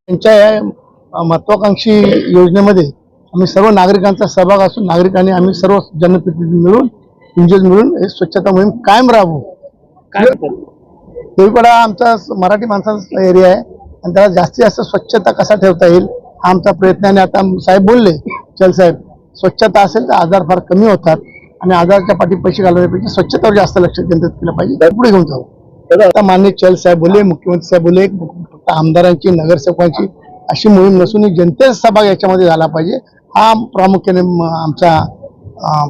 त्यांच्या या महत्वाकांक्षी योजनेमध्ये आम्ही सर्व नागरिकांचा सहभाग असून नागरिकांनी आम्ही सर्व जनप्रतिनिधी मिळून इंजिनियर मिळून हे स्वच्छता मोहीम कायम राबवू। देवीपाडा आमचा मराठी माणसांचा एरिया आहे आणि त्याला जास्तीत जास्त स्वच्छता कसा ठेवता येईल हा आमचा प्रयत्न आहे। आता साहेब बोलले चल साहेब, स्वच्छता असेल तर आजार फार कमी होतात आणि आजाराच्या पाठी पैसे घालवण्यापेक्षा स्वच्छतेवर जास्त लक्ष केंद्रित केलं पाहिजे, पुढे घेऊन जाऊ। आता माननीय चल साहेब बोलले, मुख्यमंत्री साहेब बोलले, फक्त आमदारांची नगरसेवकांची अशी मोहीम नसून जनतेचा सहभाग याच्यामध्ये झाला पाहिजे, हा प्रामुख्याने आमचा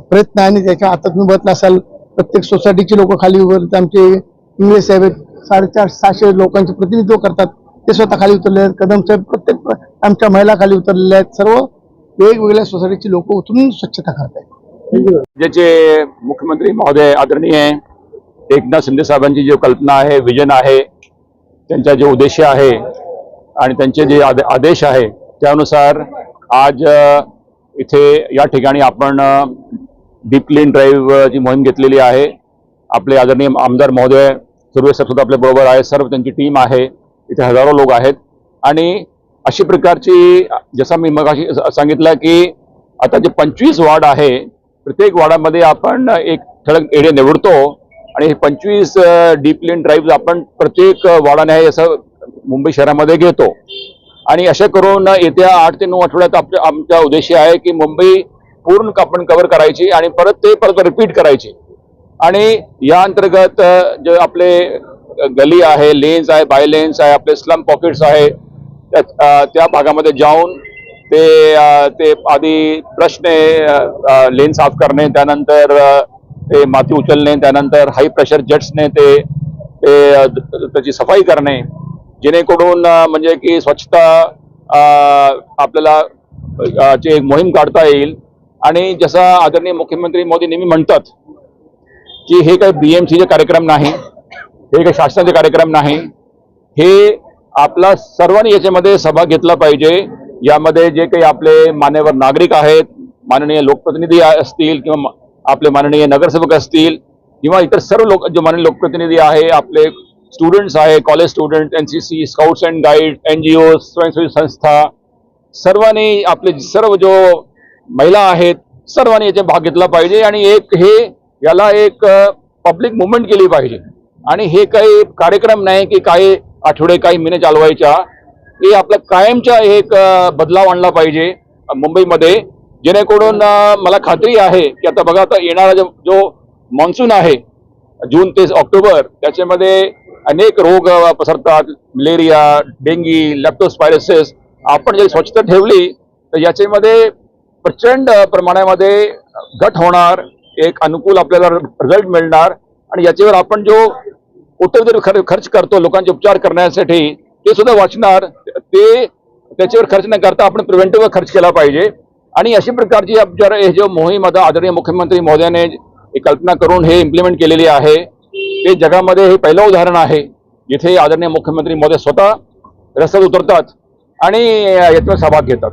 प्रयत्न आहे। आणि त्याच्या आता तुम्ही बघितलं असाल प्रत्येक सोसायटीची लोक खाली उतरतात, आमचे इंग्लिश साहेब 450-600 लोकांचे प्रतिनिधित्व करतात, ते स्वतः खाली उतरले आहेत। कदम साहेब प्रत्येक आमच्या महिला खाली उतरलेल्या आहेत, सर्व वेगवेगळ्या सोसायटीची लोक उतरून स्वच्छता करतात। राज्याचे मुख्यमंत्री महोदय आदरणीय एकनाथ शिंदे साहेबांची जो कल्पना आहे, विजन आहे, त्यांचा जो उद्देश आहे आणि त्यांचे जे आदेश आहे त्यानुसार आज इथे या ठिकाणी आपण डीप क्लीन ड्राईव्ह ची मोहीम घेतलेली आहे। आपले आदरणीय आमदार महोदय सुर्वे साहेब सुद्धा आपल्या बरोबर आहे, सर्व त्यांची टीम आहे, इथे हजारो लोक आहेत। आणि अशी प्रकारची जसं मी मगाशी सांगितलं की आता जे 25 वार्ड आहे, प्रत्येक वार्डामध्ये आपण एक ठळक एरिया निवडतो आणि 25 डीप क्लीन ड्राईव्ह आपण प्रत्येक वार्डाने असं मुंबई शहरामध्ये घेतो आणि अशा करून येत्या 8 ते 9 आठवड्यात आमचा उद्देश आहे की मुंबई पूर्ण आपण कव्हर करायची आणि परत रिपीट करायची। आणि या अंतर्गत जे आपले गली आहे, लेन्स आहे, बाय लेन्स आहे, आपले स्लम पॉकेट्स आहे, त्या भागामध्ये जाऊन ते आधी ब्रशने लेन साफ करणे, त्यानंतर ते माती उचलणे, त्यानंतर हाय प्रेशर जेट्सने त्याची सफाई करणे, जेणेकरून म्हणजे की स्वच्छता आपल्याला एक मोहीम काढता येईल। आणि जसा आदरणीय मुख्यमंत्री मोदी नेहमी म्हणतात की हे काही BMCचे कार्यक्रम नाही, हे काही शासनाचे कार्यक्रम नाही, हे आपला सर्वांनी याच्यामध्ये सहभाग घेतला पाहिजे। यामध्ये जे काही आपले मान्यवर नागरिक आहेत, माननीय लोकप्रतिनिधी असतील किंवा आपले माननीय नगरसेवक असतील किंवा इतर सर्व लोक जे माननीय लोकप्रतिनिधी आहे, आपले स्टुडंट्स आहे, college student, NCC, scouts and guide, NGO, स्वयंसेवी संस्था, सर्वांनी आपले सर्व जो महिला आहेत सर्वांनी याचा भाग घेतला पाहिजे आणि याला एक पब्लिक मुवमेंट केली पाहिजे। आणि हे काही कार्यक्रम नाही की काही आठवडे काही महिने चालवायच्या, हे आपलं कायमचा एक बदलाव आणला पाहिजे मुंबईमध्ये, जेणेकरून मला खात्री आहे की आता बघा, आता येणारा जो मॉन्सून आहे जून ते ऑक्टोबर, त्याच्यामध्ये अनेक रोग पसरतात, मलेरिया, डेंगी, लेप्टोस्पायरोसिस। आपण जर स्वच्छता ठेवली तर याच्यामध्ये प्रचंड प्रमाणामध्ये घट होणार, एक अनुकूल आपल्याला रिझल्ट मिळणार आणि याच्यावर आपण जो उत्तर खर्च करतो लोकांचे उपचार करण्यासाठी ते सुद्धा वाचणार, ते त्याच्यावर खर्च न करता आपण प्रिव्हेंटिव्ह खर्च केला पाहिजे। आणि अशी प्रकारची जर हे जो मोहीम आता आदरणीय मुख्यमंत्री महोदयाने कल्पना करून हे इम्प्लिमेंट केलेली आहे, ते जगामध्ये हे पहिलं उदाहरण आहे जिथे आदरणीय मुख्यमंत्री महोदय स्वतः रस्त्यात उतरतात आणि याच्यावर सहभाग घेतात।